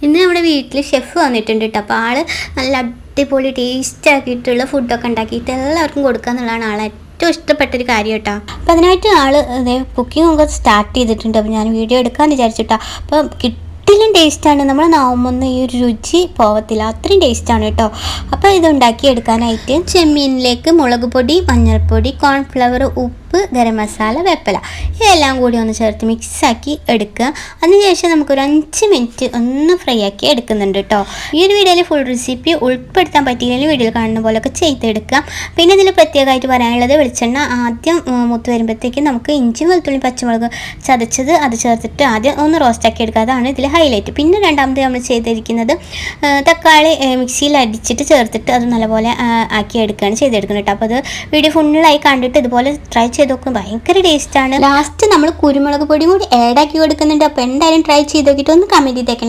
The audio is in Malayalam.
ഇന്ന് നമ്മുടെ വീട്ടിൽ ഷെഫ് വന്നിട്ടുണ്ട് കേട്ടോ. അപ്പോൾ ആൾ നല്ല അടിപൊളി ടേസ്റ്റ് ആക്കിയിട്ടുള്ള ഫുഡൊക്കെ ഉണ്ടാക്കിയിട്ട് എല്ലാവർക്കും കൊടുക്കുക എന്നുള്ളതാണ് ആളെ ഏറ്റവും ഇഷ്ടപ്പെട്ടൊരു കാര്യം കേട്ടോ. അപ്പോൾ അതിനായിട്ട് ആൾ കുക്കിംഗ് ഒക്കെ സ്റ്റാർട്ട് ചെയ്തിട്ടുണ്ട്. അപ്പോൾ ഞാൻ വീഡിയോ എടുക്കാമെന്ന് വിചാരിച്ചിട്ടാ. അപ്പോൾ കിട്ടിലും ടേസ്റ്റാണ്, നമ്മൾ നാവുമ്പോൾ ഈ ഒരു രുചി പോകത്തില്ല, അത്രയും ടേസ്റ്റാണ് കേട്ടോ. അപ്പോൾ ഇത് ഉണ്ടാക്കിയെടുക്കാനായിട്ട് ചെമ്മീനിലേക്ക് മുളക് പൊടി, മഞ്ഞൾപ്പൊടി, കോൺഫ്ലവർ, ഉപ്പ്, ഗരം മസാല, വേപ്പില ഇതെല്ലാം കൂടി ഒന്ന് ചേർത്ത് മിക്സാക്കി എടുക്കുക. അതിനുശേഷം നമുക്കൊരു 5 മിനിറ്റ് ഒന്ന് ഫ്രൈ ആക്കി എടുക്കുന്നുണ്ട് കേട്ടോ. ഈ ഒരു വീഡിയോയിൽ ഫുൾ റെസിപ്പി ഉൾപ്പെടുത്താൻ പറ്റിയില്ലെങ്കിൽ വീഡിയോയിൽ കാണുന്ന പോലെയൊക്കെ ചെയ്തെടുക്കാം. പിന്നെ ഇതിൽ പ്രത്യേകമായിട്ട് പറയാനുള്ളത്, വെളിച്ചെണ്ണ ആദ്യം മൂത്ത് വരുമ്പോഴത്തേക്കും നമുക്ക് ഇഞ്ചി, വെളുത്തുള്ളി, പച്ചമുളക് ചതച്ചത് അത് ചേർത്തിട്ട് ആദ്യം ഒന്ന് റോസ്റ്റാക്കി എടുക്കുക. അതാണ് ഇതിൽ ഹൈലൈറ്റ്. പിന്നെ രണ്ടാമത് നമ്മൾ ചെയ്തിരിക്കുന്നത് തക്കാളി മിക്സിയിൽ അടിച്ചിട്ട് ചേർത്തിട്ട് അത് നല്ലപോലെ ആക്കി എടുക്കുകയാണ് ചെയ്തെടുക്കുന്നത് കേട്ടോ. അപ്പോൾ അത് വീഡിയോ ഫുള്ളായി കണ്ടിട്ട് ഇതുപോലെ ട്രൈ ചെയ്ത് നോക്കും, ഭയങ്കര ടേസ്റ്റാണ്. ലാസ്റ്റ് നമ്മൾ കുരുമുളക് പൊടി കൂടി ആഡ് ആക്കി കൊടുക്കുന്നുണ്ട്. അപ്പോൾ എന്തായാലും ട്രൈ ചെയ്ത് നോക്കിയിട്ട് ഒന്ന് കമൻറ്റ് ചെയ്തേക്കണം.